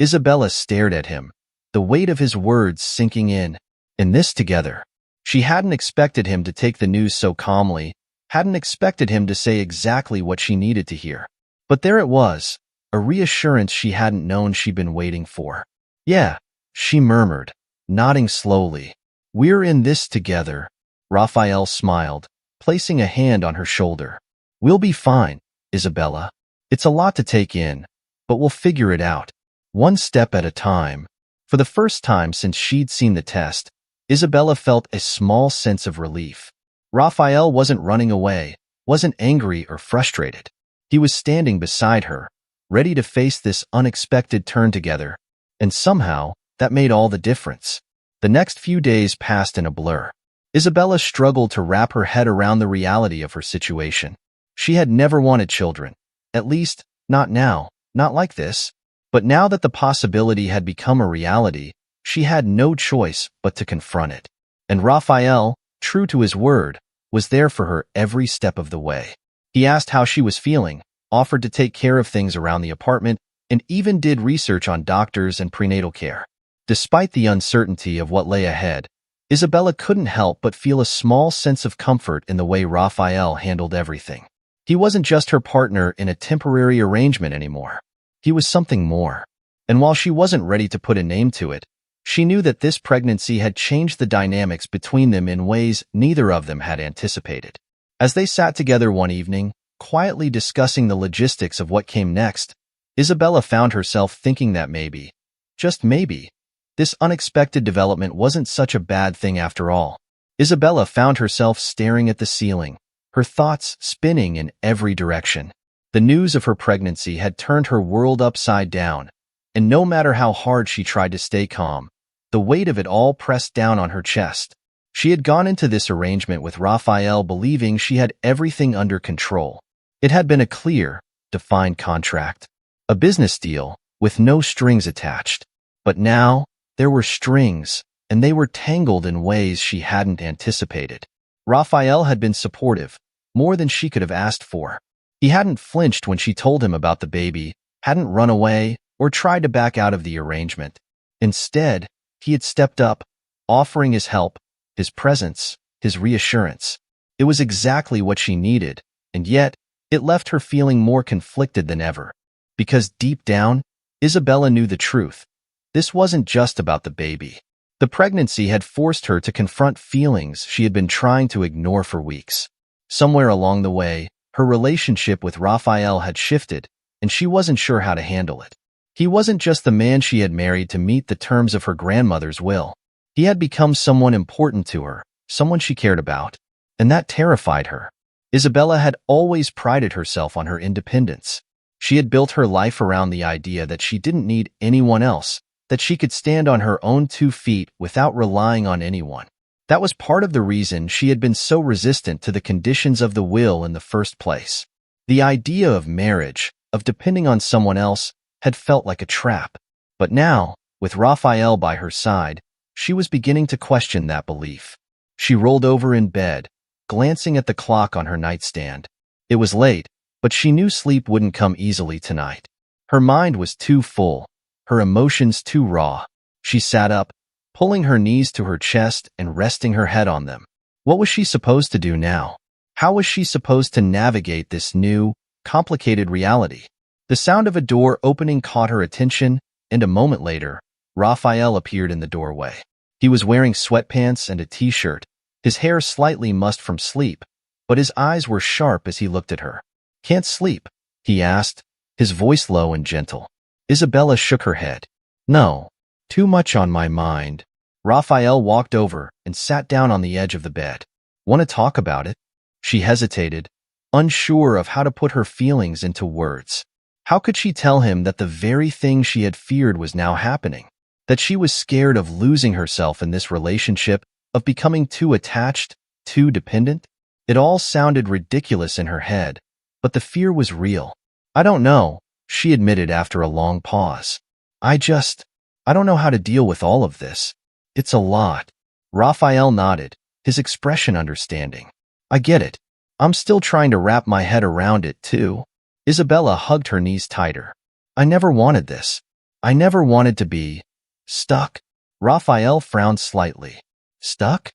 Isabella stared at him, the weight of his words sinking in. In this together. She hadn't expected him to take the news so calmly, hadn't expected him to say exactly what she needed to hear. But there it was, a reassurance she hadn't known she'd been waiting for. "Yeah," she murmured, nodding slowly. "We're in this together." Raphael smiled, placing a hand on her shoulder. "We'll be fine, Isabella. It's a lot to take in, but we'll figure it out. One step at a time." For the first time since she'd seen the test, Isabella felt a small sense of relief. Raphael wasn't running away, wasn't angry or frustrated. He was standing beside her, ready to face this unexpected turn together, and somehow that made all the difference. The next few days passed in a blur. Isabella struggled to wrap her head around the reality of her situation. She had never wanted children, at least, not now, not like this. But now that the possibility had become a reality, she had no choice but to confront it. And Raphael, true to his word, was there for her every step of the way. He asked how she was feeling, offered to take care of things around the apartment, and even did research on doctors and prenatal care. Despite the uncertainty of what lay ahead, Isabella couldn't help but feel a small sense of comfort in the way Raphael handled everything. He wasn't just her partner in a temporary arrangement anymore. He was something more. And while she wasn't ready to put a name to it, she knew that this pregnancy had changed the dynamics between them in ways neither of them had anticipated. As they sat together one evening, quietly discussing the logistics of what came next, Isabella found herself thinking that maybe, just maybe, this unexpected development wasn't such a bad thing after all. Isabella found herself staring at the ceiling, her thoughts spinning in every direction. The news of her pregnancy had turned her world upside down, and no matter how hard she tried to stay calm, the weight of it all pressed down on her chest. She had gone into this arrangement with Raphael believing she had everything under control. It had been a clear, defined contract, a business deal with no strings attached. But now, there were strings, and they were tangled in ways she hadn't anticipated. Raphael had been supportive, more than she could have asked for. He hadn't flinched when she told him about the baby, hadn't run away, or tried to back out of the arrangement. Instead, he had stepped up, offering his help, his presence, his reassurance. It was exactly what she needed, and yet, it left her feeling more conflicted than ever. Because deep down, Isabella knew the truth. This wasn't just about the baby. The pregnancy had forced her to confront feelings she had been trying to ignore for weeks. Somewhere along the way, her relationship with Raphael had shifted, and she wasn't sure how to handle it. He wasn't just the man she had married to meet the terms of her grandmother's will. He had become someone important to her, someone she cared about, and that terrified her. Isabella had always prided herself on her independence. She had built her life around the idea that she didn't need anyone else, that she could stand on her own 2 feet without relying on anyone. That was part of the reason she had been so resistant to the conditions of the will in the first place. The idea of marriage, of depending on someone else, had felt like a trap. But now, with Raphael by her side, she was beginning to question that belief. She rolled over in bed, glancing at the clock on her nightstand. It was late, but she knew sleep wouldn't come easily tonight. Her mind was too full, her emotions too raw. She sat up, pulling her knees to her chest and resting her head on them. What was she supposed to do now? How was she supposed to navigate this new, complicated reality? The sound of a door opening caught her attention, and a moment later, Raphael appeared in the doorway. He was wearing sweatpants and a t-shirt, his hair slightly mussed from sleep, but his eyes were sharp as he looked at her. "Can't sleep?" he asked, his voice low and gentle. Isabella shook her head. "No, too much on my mind." Raphael walked over and sat down on the edge of the bed. "Want to talk about it?" She hesitated, unsure of how to put her feelings into words. How could she tell him that the very thing she had feared was now happening? That she was scared of losing herself in this relationship, of becoming too attached, too dependent? It all sounded ridiculous in her head, but the fear was real. "I don't know," she admitted after a long pause. I don't know how to deal with all of this. It's a lot." Raphael nodded, his expression understanding. "I get it. I'm still trying to wrap my head around it, too." Isabella hugged her knees tighter. "I never wanted this. I never wanted to be stuck." Raphael frowned slightly. "Stuck?"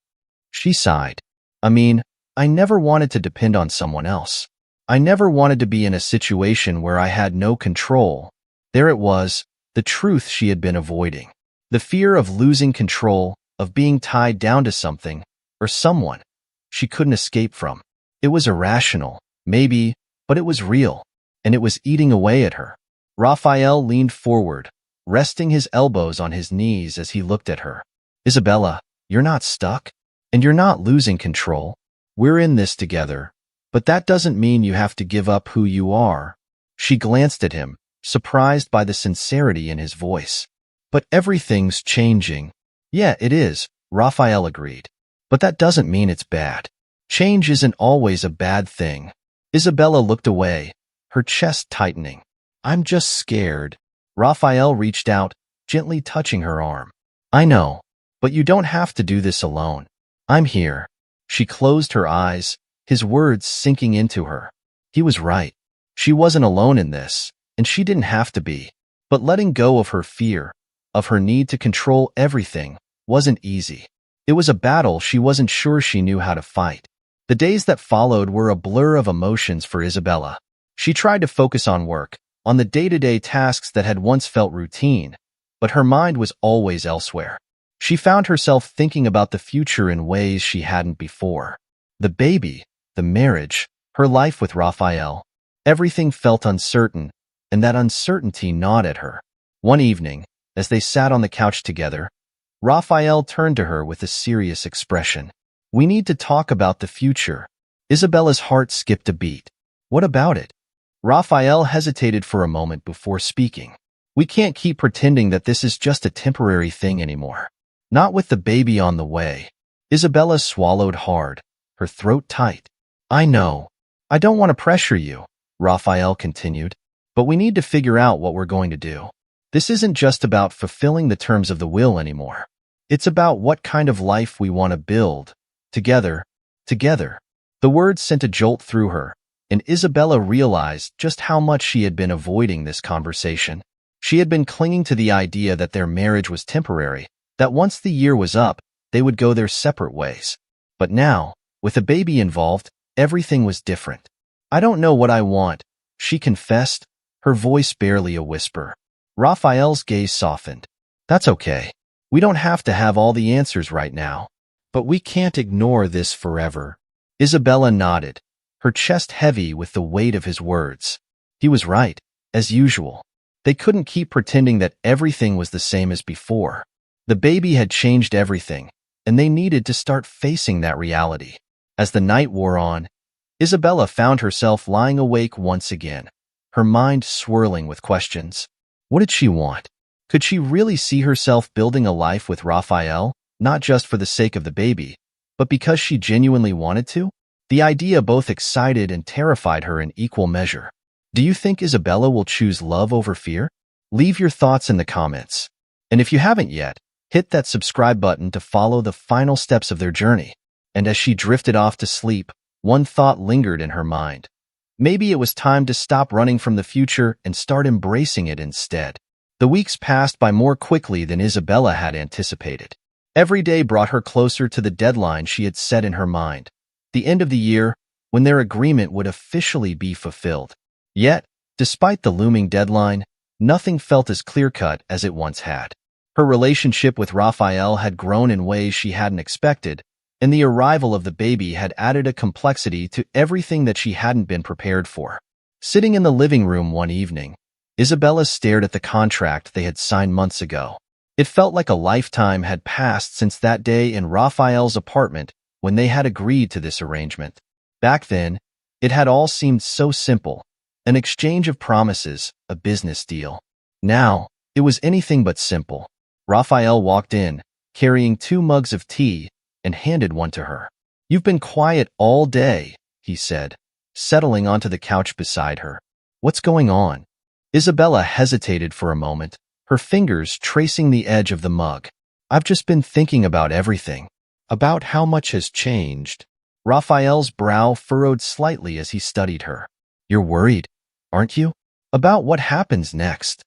She sighed. I never wanted to depend on someone else. I never wanted to be in a situation where I had no control." There it was, the truth she had been avoiding. The fear of losing control, of being tied down to something, or someone, she couldn't escape from. It was irrational, maybe, but it was real, and it was eating away at her. Raphael leaned forward, resting his elbows on his knees as he looked at her. "Isabella, you're not stuck, and you're not losing control. We're in this together, but that doesn't mean you have to give up who you are." She glanced at him, surprised by the sincerity in his voice. "But everything's changing." "Yeah, it is," Raphael agreed. "But that doesn't mean it's bad. Change isn't always a bad thing." Isabella looked away, her chest tightening. "I'm just scared." Raphael reached out, gently touching her arm. "I know, but you don't have to do this alone. I'm here." She closed her eyes, his words sinking into her. He was right. She wasn't alone in this, and she didn't have to be. But letting go of her fear, of her need to control everything, wasn't easy. It was a battle she wasn't sure she knew how to fight. The days that followed were a blur of emotions for Isabella. She tried to focus on work, on the day-to-day tasks that had once felt routine, but her mind was always elsewhere. She found herself thinking about the future in ways she hadn't before. The baby, the marriage, her life with Raphael. Everything felt uncertain, and that uncertainty gnawed at her. One evening, as they sat on the couch together, Raphael turned to her with a serious expression. "We need to talk about the future." Isabella's heart skipped a beat. "What about it?" Raphael hesitated for a moment before speaking. "We can't keep pretending that this is just a temporary thing anymore. Not with the baby on the way." Isabella swallowed hard, her throat tight. "I know. I don't want to pressure you," Raphael continued, "but we need to figure out what we're going to do. This isn't just about fulfilling the terms of the will anymore. It's about what kind of life we want to build. Together. The words sent a jolt through her, and Isabella realized just how much she had been avoiding this conversation. She had been clinging to the idea that their marriage was temporary, that once the year was up, they would go their separate ways. But now, with a baby involved, everything was different. "I don't know what I want," she confessed, her voice barely a whisper. Raphael's gaze softened. "That's okay. We don't have to have all the answers right now. But we can't ignore this forever." Isabella nodded, her chest heavy with the weight of his words. He was right, as usual. They couldn't keep pretending that everything was the same as before. The baby had changed everything, and they needed to start facing that reality. As the night wore on, Isabella found herself lying awake once again, her mind swirling with questions. What did she want? Could she really see herself building a life with Raphael, not just for the sake of the baby, but because she genuinely wanted to? The idea both excited and terrified her in equal measure. Do you think Isabella will choose love over fear? Leave your thoughts in the comments. And if you haven't yet, hit that subscribe button to follow the final steps of their journey. And as she drifted off to sleep, one thought lingered in her mind. Maybe it was time to stop running from the future and start embracing it instead. The weeks passed by more quickly than Isabella had anticipated. Every day brought her closer to the deadline she had set in her mind, the end of the year, when their agreement would officially be fulfilled. Yet, despite the looming deadline, nothing felt as clear-cut as it once had. Her relationship with Raphael had grown in ways she hadn't expected, and the arrival of the baby had added a complexity to everything that she hadn't been prepared for. Sitting in the living room one evening, Isabella stared at the contract they had signed months ago. It felt like a lifetime had passed since that day in Raphael's apartment when they had agreed to this arrangement. Back then, it had all seemed so simple, an exchange of promises, a business deal. Now, it was anything but simple. Raphael walked in, carrying 2 mugs of tea, and handed one to her. "You've been quiet all day," he said, settling onto the couch beside her. "What's going on?" Isabella hesitated for a moment, her fingers tracing the edge of the mug. "I've just been thinking about everything, about how much has changed." Raphael's brow furrowed slightly as he studied her. "You're worried, aren't you? About what happens next?"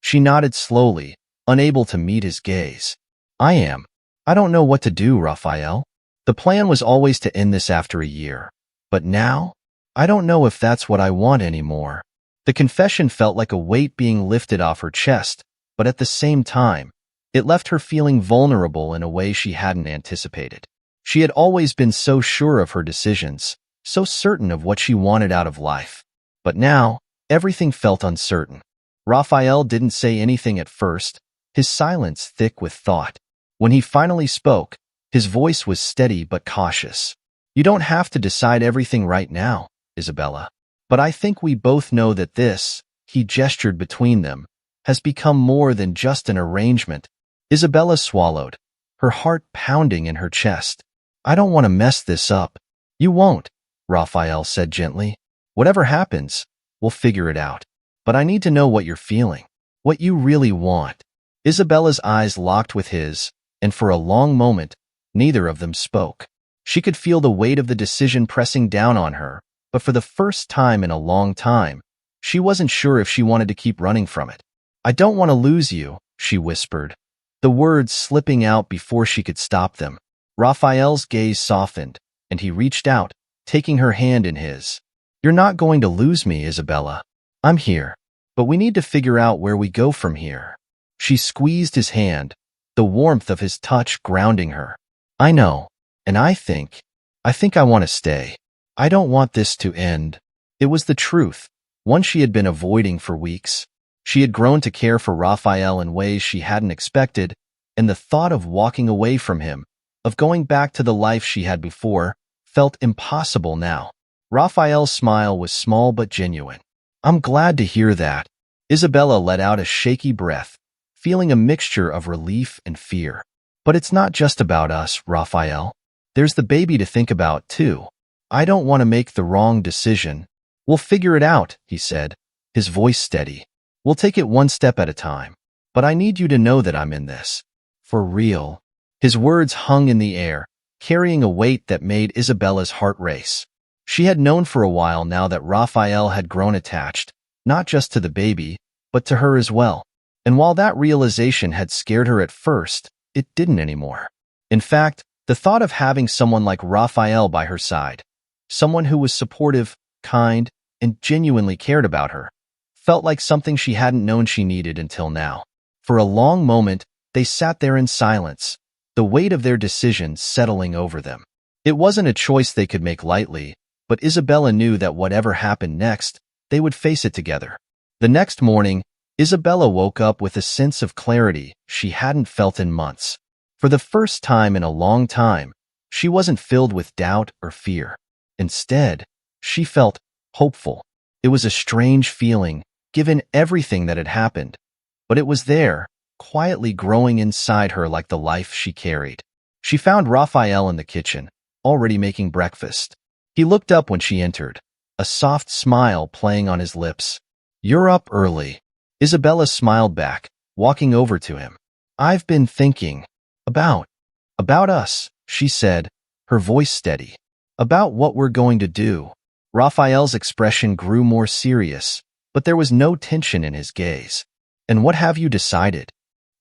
She nodded slowly, unable to meet his gaze. "I am. I don't know what to do, Raphael. The plan was always to end this after a year. But now, I don't know if that's what I want anymore." The confession felt like a weight being lifted off her chest, but at the same time, it left her feeling vulnerable in a way she hadn't anticipated. She had always been so sure of her decisions, so certain of what she wanted out of life. But now, everything felt uncertain. Raphael didn't say anything at first, his silence thick with thought. When he finally spoke, his voice was steady but cautious. "You don't have to decide everything right now, Isabella. But I think we both know that this," he gestured between them, "has become more than just an arrangement." Isabella swallowed, her heart pounding in her chest. "I don't want to mess this up." "You won't," Raphael said gently. "Whatever happens, we'll figure it out. But I need to know what you're feeling, what you really want." Isabella's eyes locked with his, and for a long moment, neither of them spoke. She could feel the weight of the decision pressing down on her, but for the first time in a long time, she wasn't sure if she wanted to keep running from it. "I don't want to lose you," she whispered, the words slipping out before she could stop them. Raphael's gaze softened, and he reached out, taking her hand in his. "You're not going to lose me, Isabella. I'm here, but we need to figure out where we go from here." She squeezed his hand, the warmth of his touch grounding her. "I know, and I think I want to stay. I don't want this to end." It was the truth, one she had been avoiding for weeks. She had grown to care for Raphael in ways she hadn't expected, and the thought of walking away from him, of going back to the life she had before, felt impossible now. Raphael's smile was small but genuine. "I'm glad to hear that." Isabella let out a shaky breath, feeling a mixture of relief and fear. "But it's not just about us, Raphael. There's the baby to think about, too. I don't want to make the wrong decision." "We'll figure it out," he said, his voice steady. "We'll take it one step at a time. But I need you to know that I'm in this. For real." His words hung in the air, carrying a weight that made Isabella's heart race. She had known for a while now that Raphael had grown attached, not just to the baby, but to her as well. And while that realization had scared her at first, it didn't anymore. In fact, the thought of having someone like Raphael by her side, someone who was supportive, kind, and genuinely cared about her, felt like something she hadn't known she needed until now. For a long moment, they sat there in silence, the weight of their decision settling over them. It wasn't a choice they could make lightly, but Isabella knew that whatever happened next, they would face it together. The next morning, Isabella woke up with a sense of clarity she hadn't felt in months. For the first time in a long time, she wasn't filled with doubt or fear. Instead, she felt hopeful. It was a strange feeling, given everything that had happened, but it was there, quietly growing inside her like the life she carried. She found Raphael in the kitchen, already making breakfast. He looked up when she entered, a soft smile playing on his lips. "You're up early." Isabella smiled back, walking over to him. "I've been thinking about us," she said, her voice steady. "About what we're going to do." Raphael's expression grew more serious, but there was no tension in his gaze. "And what have you decided?"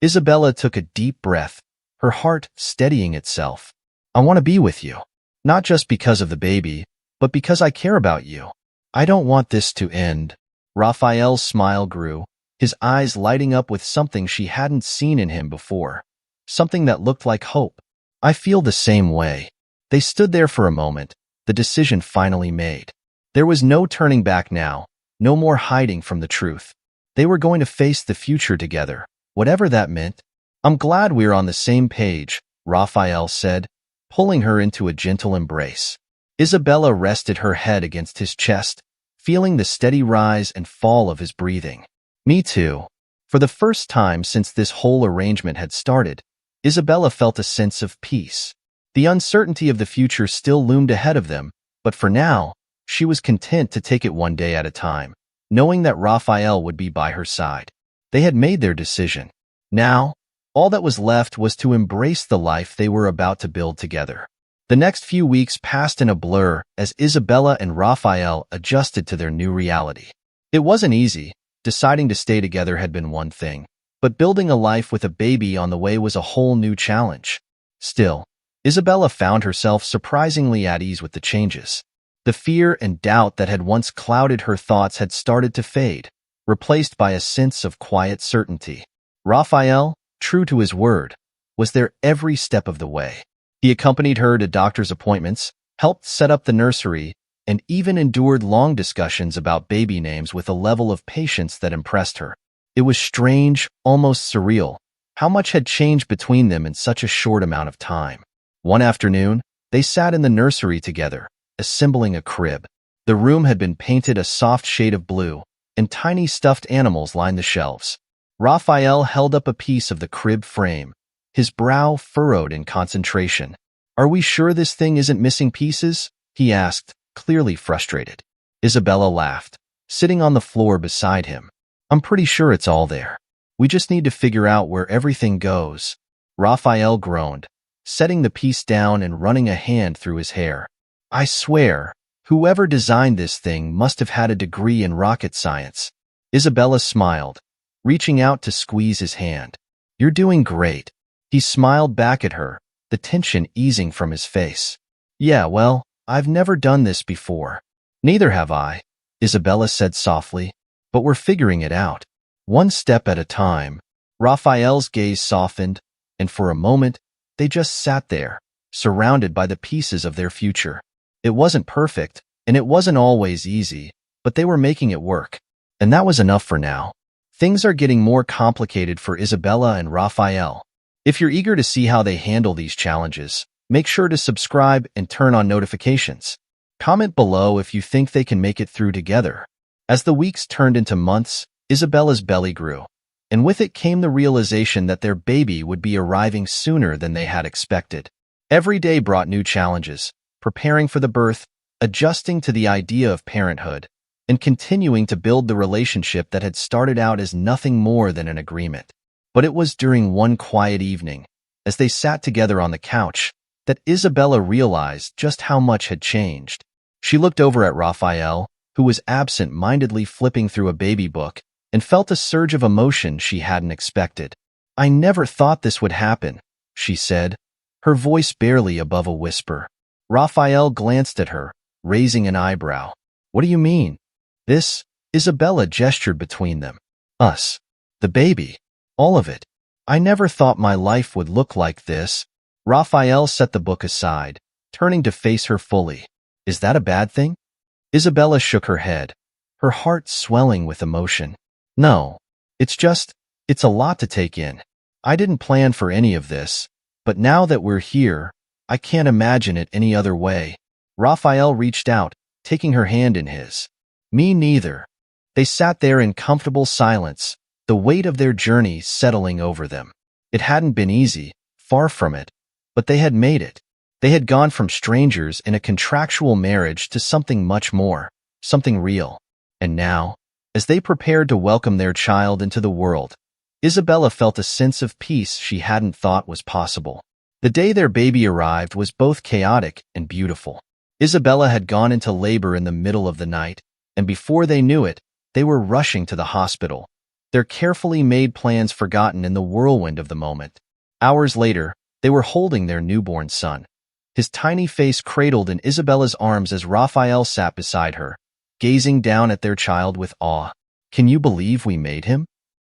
Isabella took a deep breath, her heart steadying itself. "I want to be with you. Not just because of the baby, but because I care about you. I don't want this to end." Raphael's smile grew, his eyes lighting up with something she hadn't seen in him before. Something that looked like hope. "I feel the same way." They stood there for a moment, the decision finally made. There was no turning back now, no more hiding from the truth. They were going to face the future together, whatever that meant. "I'm glad we're on the same page," Raphael said, pulling her into a gentle embrace. Isabella rested her head against his chest, feeling the steady rise and fall of his breathing. "Me too." For the first time since this whole arrangement had started, Isabella felt a sense of peace. The uncertainty of the future still loomed ahead of them, but for now, she was content to take it one day at a time, knowing that Raphael would be by her side. They had made their decision. Now, all that was left was to embrace the life they were about to build together. The next few weeks passed in a blur as Isabella and Raphael adjusted to their new reality. It wasn't easy. Deciding to stay together had been one thing, but building a life with a baby on the way was a whole new challenge. Still, Isabella found herself surprisingly at ease with the changes. The fear and doubt that had once clouded her thoughts had started to fade, replaced by a sense of quiet certainty. Raphael, true to his word, was there every step of the way. He accompanied her to doctor's appointments, helped set up the nursery, and even endured long discussions about baby names with a level of patience that impressed her. It was strange, almost surreal, how much had changed between them in such a short amount of time. One afternoon, they sat in the nursery together, assembling a crib. The room had been painted a soft shade of blue, and tiny stuffed animals lined the shelves. Raphael held up a piece of the crib frame, his brow furrowed in concentration. "Are we sure this thing isn't missing pieces?" he asked, clearly frustrated. Isabella laughed, sitting on the floor beside him. "I'm pretty sure it's all there. We just need to figure out where everything goes." Raphael groaned, setting the piece down and running a hand through his hair. "I swear, whoever designed this thing must have had a degree in rocket science." Isabella smiled, reaching out to squeeze his hand. "You're doing great." He smiled back at her, the tension easing from his face. "Yeah, well, I've never done this before." "Neither have I," Isabella said softly, "but we're figuring it out. One step at a time." Raphael's gaze softened, and for a moment, they just sat there, surrounded by the pieces of their future. It wasn't perfect, and it wasn't always easy, but they were making it work. And that was enough for now. Things are getting more complicated for Isabella and Raphael. If you're eager to see how they handle these challenges, make sure to subscribe and turn on notifications. Comment below if you think they can make it through together. As the weeks turned into months, Isabella's belly grew, and with it came the realization that their baby would be arriving sooner than they had expected. Every day brought new challenges, preparing for the birth, adjusting to the idea of parenthood, and continuing to build the relationship that had started out as nothing more than an agreement. But it was during one quiet evening, as they sat together on the couch, that Isabella realized just how much had changed. She looked over at Raphael, who was absent-mindedly flipping through a baby book, and felt a surge of emotion she hadn't expected. "I never thought this would happen," she said, her voice barely above a whisper. Raphael glanced at her, raising an eyebrow. "What do you mean?" "This," Isabella gestured between them. "Us. The baby. All of it. I never thought my life would look like this." Raphael set the book aside, turning to face her fully. "Is that a bad thing?" Isabella shook her head, her heart swelling with emotion. "No. It's a lot to take in. I didn't plan for any of this, but now that we're here, I can't imagine it any other way. Raphael reached out, taking her hand in his. Me neither. They sat there in comfortable silence, the weight of their journey settling over them. It hadn't been easy, far from it, but they had made it. They had gone from strangers in a contractual marriage to something much more, something real. And now, as they prepared to welcome their child into the world, Isabella felt a sense of peace she hadn't thought was possible. The day their baby arrived was both chaotic and beautiful. Isabella had gone into labor in the middle of the night, and before they knew it, they were rushing to the hospital, their carefully made plans forgotten in the whirlwind of the moment. Hours later, they were holding their newborn son, his tiny face cradled in Isabella's arms as Raphael sat beside her, gazing down at their child with awe. "Can you believe we made him?"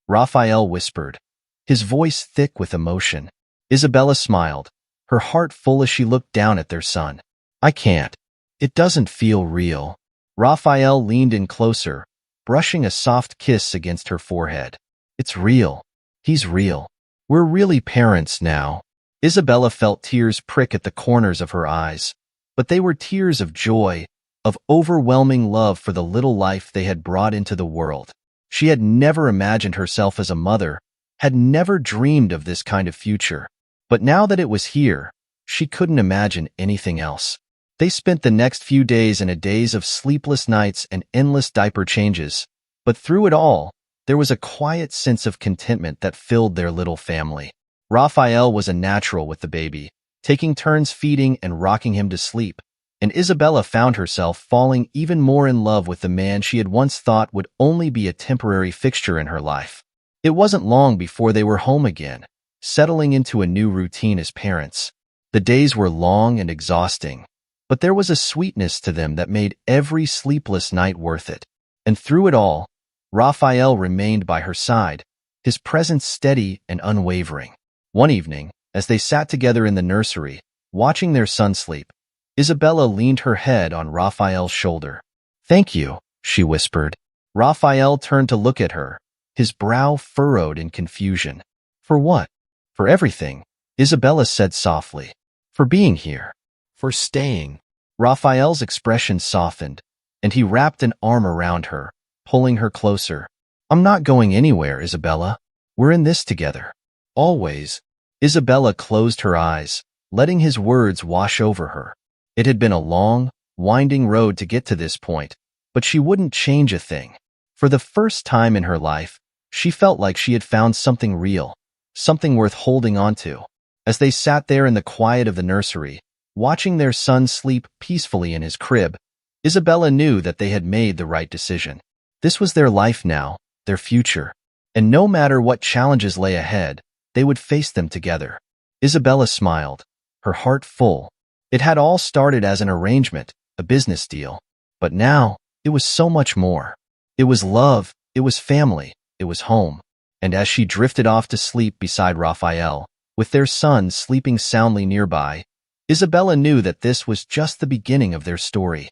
Raphael whispered, his voice thick with emotion. Isabella smiled, her heart full as she looked down at their son. "I can't. It doesn't feel real." Raphael leaned in closer, brushing a soft kiss against her forehead. "It's real. He's real. We're really parents now." Isabella felt tears prick at the corners of her eyes, but they were tears of joy, of overwhelming love for the little life they had brought into the world. She had never imagined herself as a mother, had never dreamed of this kind of future. But now that it was here, she couldn't imagine anything else. They spent the next few days in a daze of sleepless nights and endless diaper changes, but through it all, there was a quiet sense of contentment that filled their little family. Raphael was a natural with the baby, taking turns feeding and rocking him to sleep, and Isabella found herself falling even more in love with the man she had once thought would only be a temporary fixture in her life. It wasn't long before they were home again, settling into a new routine as parents. The days were long and exhausting, but there was a sweetness to them that made every sleepless night worth it. And through it all, Raphael remained by her side, his presence steady and unwavering. One evening, as they sat together in the nursery, watching their son sleep, Isabella leaned her head on Raphael's shoulder. "Thank you," she whispered. Raphael turned to look at her, his brow furrowed in confusion. "For what?" "For everything," Isabella said softly. "For being here. For staying." Raphael's expression softened, and he wrapped an arm around her, pulling her closer. "I'm not going anywhere, Isabella. We're in this together. Always." Isabella closed her eyes, letting his words wash over her. It had been a long, winding road to get to this point, but she wouldn't change a thing. For the first time in her life, she felt like she had found something real, something worth holding on to. As they sat there in the quiet of the nursery, watching their son sleep peacefully in his crib, Isabella knew that they had made the right decision. This was their life now, their future, and no matter what challenges lay ahead, they would face them together. Isabella smiled, her heart full. It had all started as an arrangement, a business deal, but now it was so much more. It was love, it was family, it was home. And as she drifted off to sleep beside Raphael, with their son sleeping soundly nearby, Isabella knew that this was just the beginning of their story.